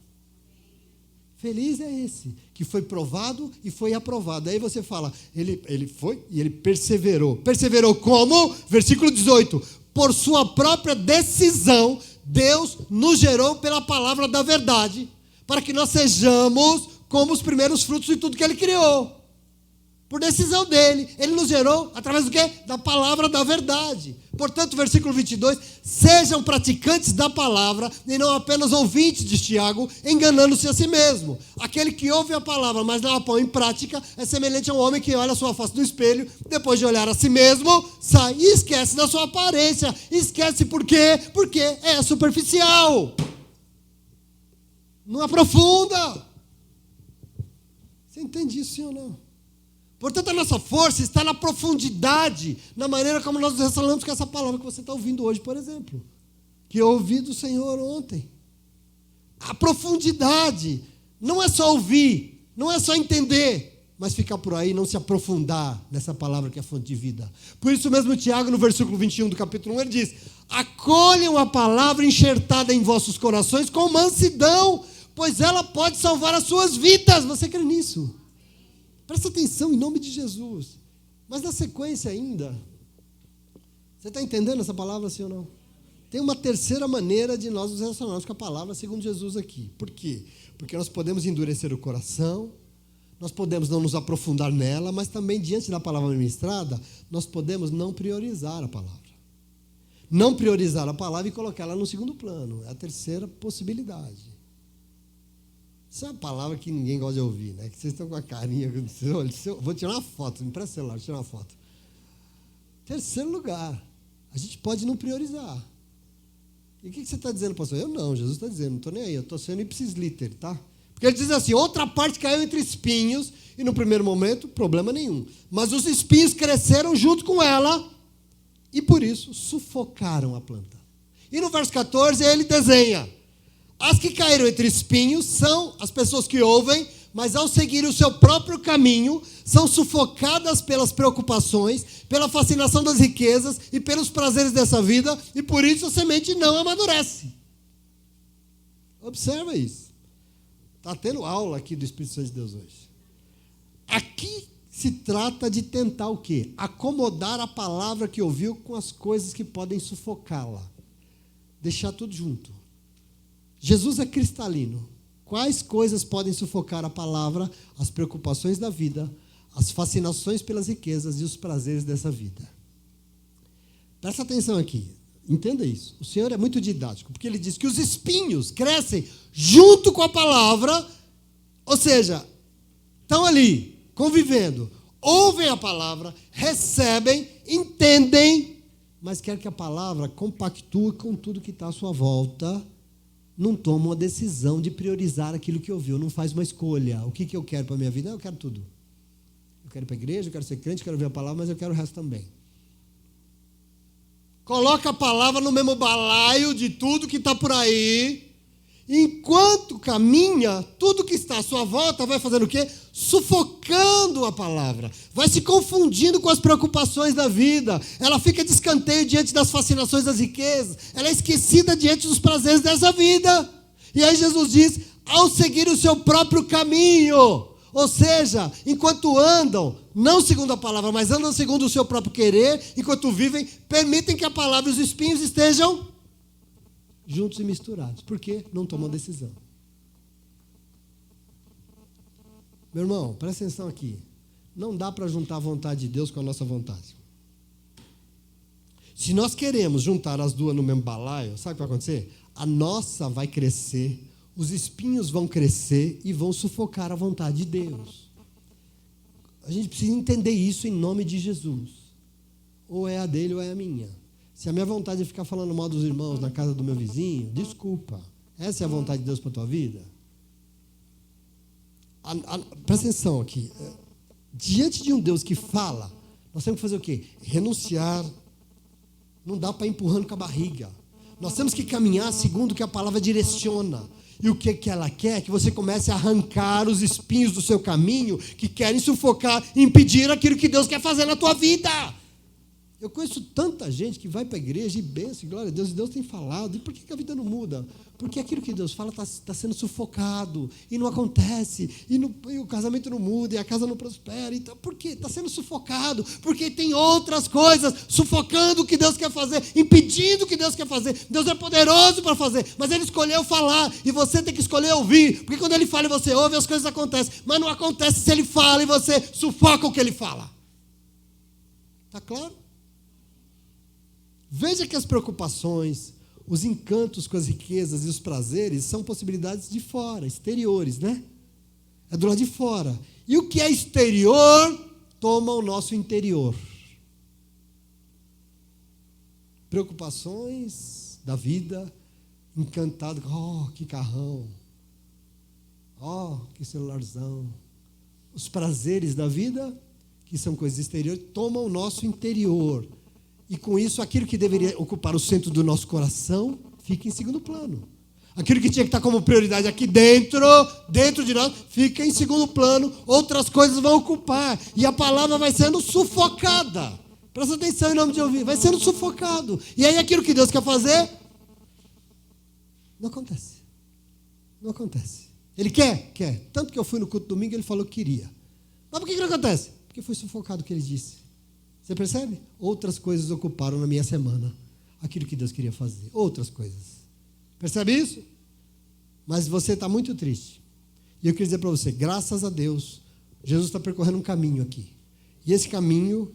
Feliz é esse, que foi provado e foi aprovado. Aí você fala, ele foi e ele perseverou. Perseverou como? Versículo 18, por sua própria decisão, Deus nos gerou pela palavra da verdade, para que nós sejamos como os primeiros frutos de tudo que ele criou. Por decisão dele, ele nos gerou através do quê? Da palavra da verdade. Portanto, versículo 22, sejam praticantes da palavra e não apenas ouvintes, diz Tiago, enganando-se a si mesmo. Aquele que ouve a palavra, mas não a põe em prática, é semelhante a um homem que olha a sua face no espelho, depois de olhar a si mesmo, sai e esquece da sua aparência. Esquece por quê? Porque é superficial. Não aprofunda. Você entende isso, sim ou não? Portanto, a nossa força está na profundidade, na maneira como nós nos relacionamos com essa palavra que você está ouvindo hoje, por exemplo. Que eu ouvi do Senhor ontem. A profundidade não é só ouvir, não é só entender, mas ficar por aí e não se aprofundar nessa palavra que é fonte de vida. Por isso mesmo, Tiago, no versículo 21 do capítulo 1, ele diz, acolham a palavra enxertada em vossos corações com mansidão, pois ela pode salvar as suas vidas. Você crê nisso? Presta atenção em nome de Jesus. Mas na sequência ainda, você está entendendo essa palavra, sim ou não? Tem uma terceira maneira de nós nos relacionarmos com a palavra, segundo Jesus aqui. Por quê? Porque nós podemos endurecer o coração, nós podemos não nos aprofundar nela, mas também diante da palavra ministrada, nós podemos não priorizar a palavra. Não priorizar a palavra e colocá-la no segundo plano. É a terceira possibilidade. Isso é uma palavra que ninguém gosta de ouvir, né? Que vocês estão com a carinha. Vou tirar uma foto, me presta o celular, tirar uma foto. Terceiro lugar, a gente pode não priorizar. E o que você está dizendo, pastor? Eu não, Jesus está dizendo, não estou nem aí, eu estou sendo ipsis liter, tá? Porque ele diz assim, outra parte caiu entre espinhos, e no primeiro momento, problema nenhum. Mas os espinhos cresceram junto com ela, e por isso sufocaram a planta. E no verso 14 ele desenha, as que caíram entre espinhos são as pessoas que ouvem, mas ao seguirem o seu próprio caminho, são sufocadas pelas preocupações, pela fascinação das riquezas e pelos prazeres dessa vida, e por isso a semente não amadurece. Observa isso. Está tendo aula aqui do Espírito Santo de Deus hoje. Aqui se trata de tentar o quê? Acomodar a palavra que ouviu com as coisas que podem sufocá-la. Deixar tudo junto. Jesus é cristalino. Quais coisas podem sufocar a palavra? As preocupações da vida, as fascinações pelas riquezas e os prazeres dessa vida. Presta atenção aqui. Entenda isso. O Senhor é muito didático, porque ele diz que os espinhos crescem junto com a palavra, ou seja, estão ali, convivendo, ouvem a palavra, recebem, entendem, mas quer que a palavra compactue com tudo que está à sua volta, não toma uma decisão de priorizar aquilo que ouviu, não faz uma escolha. O que eu quero para a minha vida? Eu quero tudo. Eu quero ir para a igreja, eu quero ser crente, eu quero ouvir a palavra, mas eu quero o resto também. Coloca a palavra no mesmo balaio de tudo que está por aí. Enquanto caminha, tudo que está à sua volta vai fazendo o quê? Sufocando a palavra. Vai se confundindo com as preocupações da vida. Ela fica de escanteio diante das fascinações das riquezas. Ela é esquecida diante dos prazeres dessa vida. E aí Jesus diz, ao seguir o seu próprio caminho. Ou seja, enquanto andam, não segundo a palavra, mas andam segundo o seu próprio querer, enquanto vivem, permitem que a palavra e os espinhos estejam juntos e misturados. Por quê? Não tomam decisão. Meu irmão, presta atenção aqui. Não dá para juntar a vontade de Deus com a nossa vontade. Se nós queremos juntar as duas no mesmo balaio, sabe o que vai acontecer? A nossa vai crescer, os espinhos vão crescer e vão sufocar a vontade de Deus. A gente precisa entender isso em nome de Jesus. Ou é a dele ou é a minha. Se a minha vontade é ficar falando mal dos irmãos na casa do meu vizinho, desculpa. Essa é a vontade de Deus para a tua vida? Presta atenção aqui. Diante de um Deus que fala, nós temos que fazer o quê? Renunciar. Não dá para ir empurrando com a barriga. Nós temos que caminhar segundo o que a palavra direciona. E o que ela quer? Que você comece a arrancar os espinhos do seu caminho que querem sufocar, impedir aquilo que Deus quer fazer na tua vida. Eu conheço tanta gente que vai para a igreja e benção, glória a Deus, e Deus tem falado. E por que a vida não muda? Porque aquilo que Deus fala está sendo sufocado, e não acontece, e o casamento não muda, e a casa não prospera. Então, por quê? Está sendo sufocado, porque tem outras coisas sufocando o que Deus quer fazer, impedindo o que Deus quer fazer. Deus é poderoso para fazer, mas Ele escolheu falar, e você tem que escolher ouvir, porque quando Ele fala e você ouve, as coisas acontecem, mas não acontece se Ele fala e você sufoca o que Ele fala. Está claro? Veja que as preocupações, os encantos com as riquezas e os prazeres são possibilidades de fora, exteriores, né? É do lado de fora. E o que é exterior toma o nosso interior. Preocupações da vida, encantado, que carrão, que celularzão. Os prazeres da vida, que são coisas exteriores, tomam o nosso interior. E com isso, aquilo que deveria ocupar o centro do nosso coração, fica em segundo plano. Aquilo que tinha que estar como prioridade aqui dentro de nós, fica em segundo plano. Outras coisas vão ocupar. E a palavra vai sendo sufocada. Presta atenção em nome de ouvir. Vai sendo sufocado. E aí aquilo que Deus quer fazer, não acontece. Não acontece. Ele quer? Quer. Tanto que eu fui no culto domingo, ele falou que queria. Mas por que não acontece? Porque foi sufocado o que ele disse. Você percebe? Outras coisas ocuparam na minha semana aquilo que Deus queria fazer. Outras coisas. Percebe isso? Mas você está muito triste. E eu queria dizer para você, graças a Deus, Jesus está percorrendo um caminho aqui. E esse caminho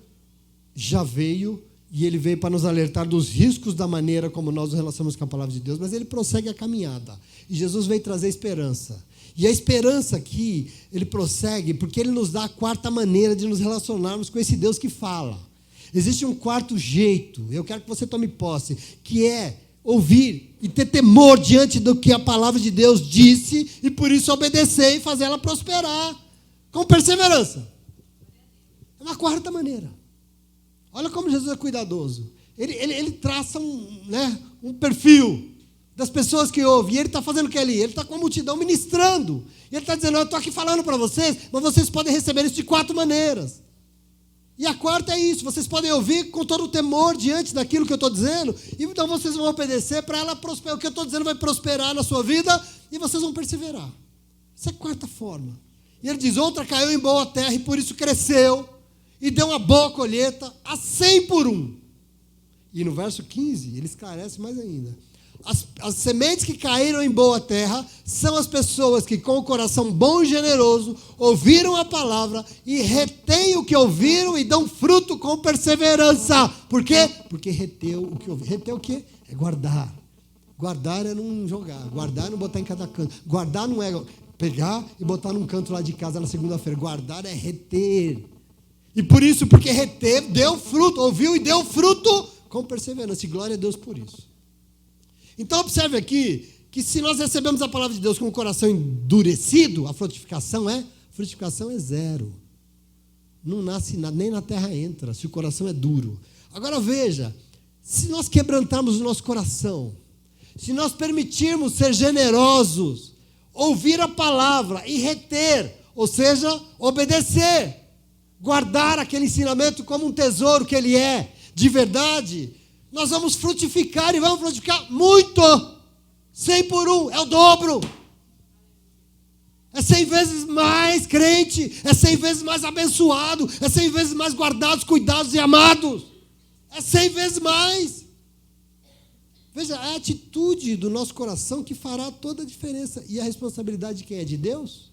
já veio, e ele veio para nos alertar dos riscos da maneira como nós nos relacionamos com a palavra de Deus, mas ele prossegue a caminhada. E Jesus veio trazer esperança. E a esperança aqui, ele prossegue porque ele nos dá a quarta maneira de nos relacionarmos com esse Deus que fala. Existe um quarto jeito, eu quero que você tome posse, que é ouvir e ter temor diante do que a palavra de Deus disse e por isso obedecer e fazer ela prosperar com perseverança. É uma quarta maneira. Olha como Jesus é cuidadoso. Ele traça um perfil das pessoas que ouvem, e ele está fazendo o que ali? Ele está com a multidão ministrando, e ele está dizendo, eu estou aqui falando para vocês, mas vocês podem receber isso de 4 maneiras, e a quarta é isso, vocês podem ouvir com todo o temor diante daquilo que eu estou dizendo, e então vocês vão obedecer para ela prosperar, o que eu estou dizendo vai prosperar na sua vida, e vocês vão perseverar. Essa é a quarta forma. E ele diz, outra caiu em boa terra, e por isso cresceu, e deu uma boa colheita, a 100 por 1. E no verso 15, ele esclarece mais ainda. As sementes que caíram em boa terra são as pessoas que com o coração bom e generoso ouviram a palavra e retêm o que ouviram e dão fruto com perseverança. Por quê? Porque reteu o que ouviram. Reter o quê? É guardar. Guardar é não jogar. Guardar é não botar em cada canto. Guardar não é pegar e botar num canto lá de casa na segunda-feira. Guardar é reter. E por isso, porque reter, deu fruto. Ouviu e deu fruto com perseverança. E glória a Deus por isso. Então observe aqui que se nós recebemos a palavra de Deus com o coração endurecido, a frutificação é 0. Não nasce nada, nem na terra entra, se o coração é duro. Agora veja, se nós quebrantarmos o nosso coração, se nós permitirmos ser generosos, ouvir a palavra e reter, ou seja, obedecer, guardar aquele ensinamento como um tesouro que ele é, de verdade, nós vamos frutificar e vamos frutificar muito. 100 por 1, é o dobro. É 100 vezes mais crente, é 100 vezes mais abençoado, é 100 vezes mais guardados, cuidados e amados. É 100 vezes mais. Veja, é a atitude do nosso coração que fará toda a diferença. E a responsabilidade de quem é? De Deus?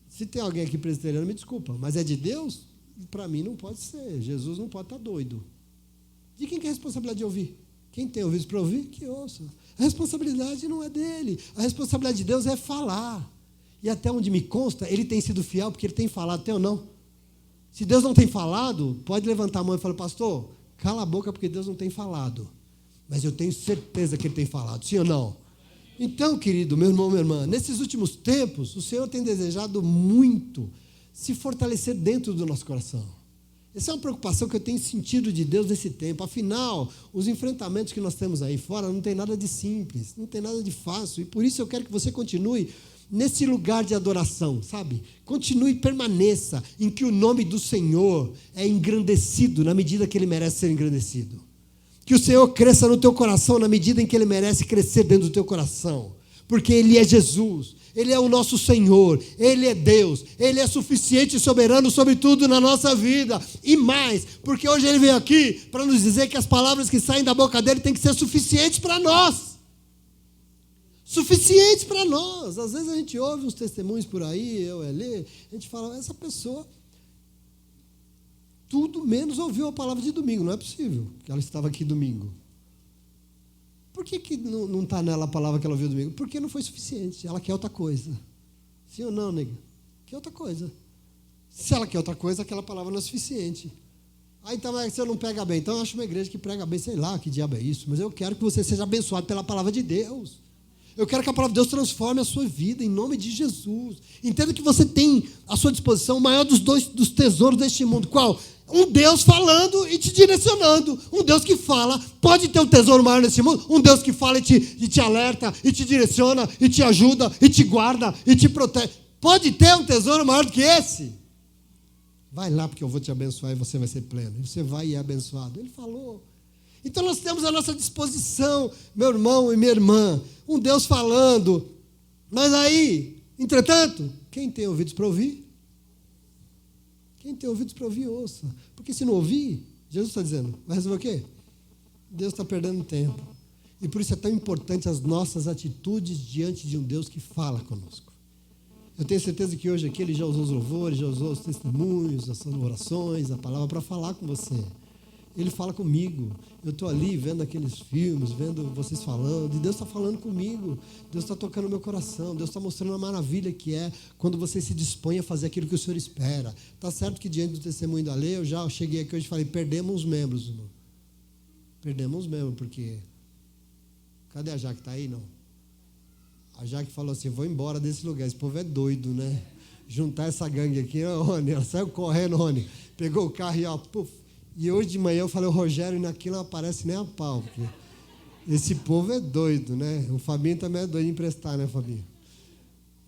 Se tem alguém aqui presbiteriano, me desculpa, mas é de Deus? Para mim não pode ser. Jesus não pode estar doido. De quem que é a responsabilidade de ouvir? Quem tem ouvidos para ouvir, que ouça. A responsabilidade não é dele. A responsabilidade de Deus é falar. E até onde me consta, ele tem sido fiel, porque ele tem falado, tem ou não? Se Deus não tem falado, pode levantar a mão e falar, pastor, cala a boca porque Deus não tem falado. Mas eu tenho certeza que ele tem falado, sim ou não? Então, querido, meu irmão, minha irmã, nesses últimos tempos, o Senhor tem desejado muito se fortalecer dentro do nosso coração. Essa é uma preocupação que eu tenho sentido de Deus nesse tempo. Afinal, os enfrentamentos que nós temos aí fora não tem nada de simples, não tem nada de fácil. E por isso eu quero que você continue nesse lugar de adoração, sabe? Continue e permaneça em que o nome do Senhor é engrandecido na medida que Ele merece ser engrandecido. Que o Senhor cresça no teu coração na medida em que Ele merece crescer dentro do teu coração. Porque Ele é Jesus, Ele é o nosso Senhor, Ele é Deus, Ele é suficiente e soberano sobre tudo na nossa vida. E mais, porque hoje Ele veio aqui para nos dizer que as palavras que saem da boca dEle têm que ser suficientes para nós. Suficientes para nós. Às vezes a gente ouve uns testemunhos por aí, a gente fala, essa pessoa tudo menos ouviu a palavra de domingo. Não é possível que ela estava aqui domingo. Por que não está nela a palavra que ela ouviu domingo? Porque não foi suficiente. Ela quer outra coisa. Sim ou não, nega? Quer outra coisa. Se ela quer outra coisa, aquela palavra não é suficiente. Aí então você não pega bem. Então eu acho uma igreja que prega bem, sei lá que diabo é isso. Mas eu quero que você seja abençoado pela palavra de Deus. Eu quero que a palavra de Deus transforme a sua vida, em nome de Jesus. Entenda que você tem à sua disposição o maior dos tesouros deste mundo. Qual? Um Deus falando e te direcionando. Um Deus que fala. Pode ter um tesouro maior nesse mundo? Um Deus que fala e te alerta, e te direciona, e te ajuda, e te guarda, e te protege. Pode ter um tesouro maior do que esse? Vai lá porque eu vou te abençoar e você vai ser pleno. E você vai e é abençoado. Ele falou. Então nós temos à nossa disposição, meu irmão e minha irmã, um Deus falando. Mas aí, entretanto, quem tem ouvidos para ouvir? Quem tem ouvidos para ouvir, ouça. Porque se não ouvir, Jesus está dizendo, vai resolver o quê? Deus está perdendo tempo. E por isso é tão importante as nossas atitudes diante de um Deus que fala conosco. Eu tenho certeza que hoje aqui ele já usou os louvores, já usou os testemunhos, as orações, a palavra para falar com você. Ele fala comigo. Eu estou ali vendo aqueles filmes, vendo vocês falando, e Deus está falando comigo. Deus está tocando o meu coração. Deus está mostrando a maravilha que é quando você se dispõe a fazer aquilo que o Senhor espera. Está certo que diante do testemunho da lei, eu já cheguei aqui hoje e falei, perdemos os membros, irmão. Perdemos os membros, porque... Cadê a Jaque? Está aí, não? A Jaque falou assim, vou embora desse lugar. Esse povo é doido, né? Juntar essa gangue aqui, ó, Rony, ela saiu correndo, Rony. Pegou o carro e ó, puf. E hoje de manhã eu falei, o Rogério naquilo não aparece nem a pau, porque esse povo é doido, né? O Fabinho também é doido de emprestar, né, Fabinho?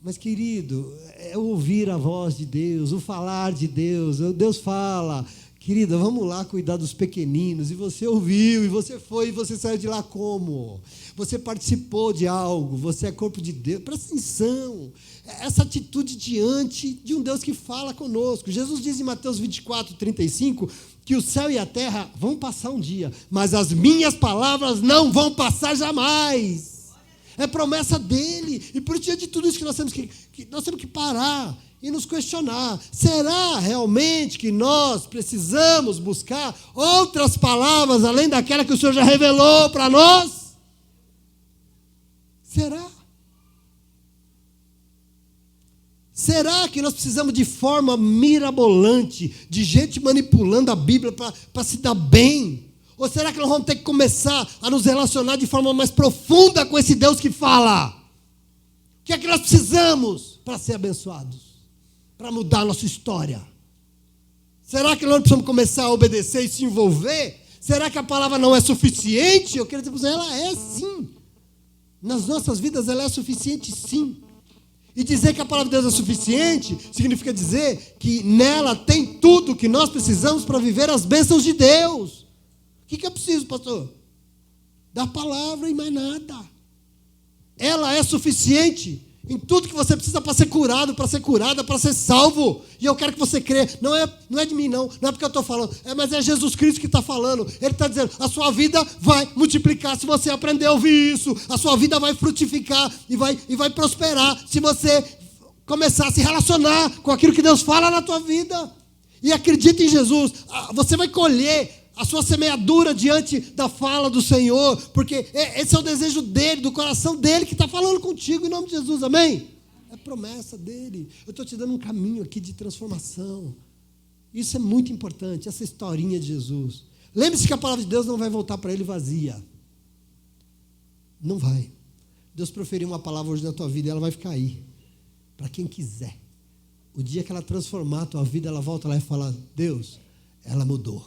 Mas, querido, é ouvir a voz de Deus, o falar de Deus. Deus fala, querida, vamos lá cuidar dos pequeninos. E você ouviu, e você foi, e você saiu de lá como? Você participou de algo, você é corpo de Deus. Presta atenção. Essa atitude diante de um Deus que fala conosco. Jesus diz em Mateus 24:35, que o céu e a terra vão passar um dia, mas as minhas palavras não vão passar jamais. É promessa dele. E por diante de tudo isso que nós temos que parar e nos questionar. Será realmente que nós precisamos buscar outras palavras além daquela que o Senhor já revelou para nós? Será? Será que nós precisamos de forma mirabolante, de gente manipulando a Bíblia para se dar bem? Ou será que nós vamos ter que começar a nos relacionar de forma mais profunda com esse Deus que fala? O que é que nós precisamos para ser abençoados? Para mudar a nossa história? Será que nós precisamos começar a obedecer e se envolver? Será que a palavra não é suficiente? Eu quero dizer para você, ela é sim. Nas nossas vidas ela é suficiente sim. E dizer que a palavra de Deus é suficiente significa dizer que nela tem tudo que nós precisamos para viver as bênçãos de Deus. O que eu preciso, pastor? Da palavra e mais nada. Ela é suficiente em tudo que você precisa para ser curado, para ser curada, para ser salvo. E eu quero que você crê. Não é de mim, não é porque eu estou falando. Mas é Jesus Cristo que está falando. Ele está dizendo, a sua vida vai multiplicar se você aprender a ouvir isso. A sua vida vai frutificar e vai prosperar se você começar a se relacionar com aquilo que Deus fala na tua vida. E acredite em Jesus. Você vai colher a sua semeadura diante da fala do Senhor, porque esse é o desejo dele, do coração dele, que está falando contigo em nome de Jesus, amém? É promessa dele. Eu estou te dando um caminho aqui de transformação. Isso é muito importante, essa historinha de Jesus. Lembre-se que a palavra de Deus não vai voltar para ele vazia. Não vai. Deus proferiu uma palavra hoje na tua vida e ela vai ficar aí, para quem quiser. O dia que ela transformar a tua vida, ela volta lá e fala: Deus, ela mudou.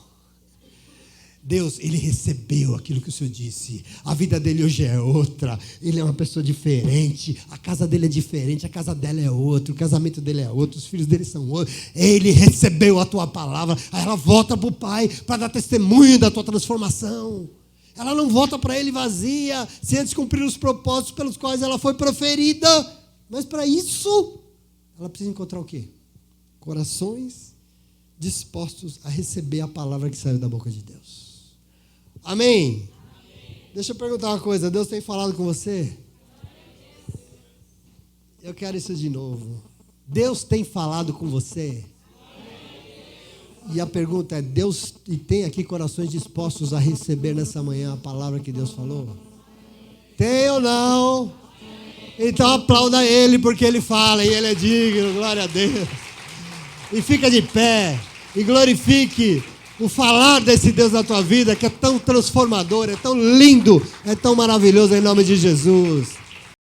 Deus, ele recebeu aquilo que o Senhor disse. A vida dele hoje é outra. Ele é uma pessoa diferente. A casa dele é diferente. A casa dela é outra. O casamento dele é outro. Os filhos dele são outros. Ele recebeu a tua palavra. Aí ela volta para o Pai para dar testemunho da tua transformação. Ela não volta para ele vazia, sem antes cumprir os propósitos pelos quais ela foi proferida. Mas para isso, ela precisa encontrar o quê? Corações dispostos a receber a palavra que saiu da boca de Deus. Amém? Amém? Deixa eu perguntar uma coisa. Deus tem falado com você? Eu quero isso de novo. Deus tem falado com você? E a pergunta é: Deus tem aqui corações dispostos a receber nessa manhã a palavra que Deus falou? Tem ou não? Então aplauda Ele, porque Ele fala e Ele é digno, glória a Deus. E fica de pé e glorifique o falar desse Deus na tua vida, que é tão transformador, é tão lindo, é tão maravilhoso, em nome de Jesus.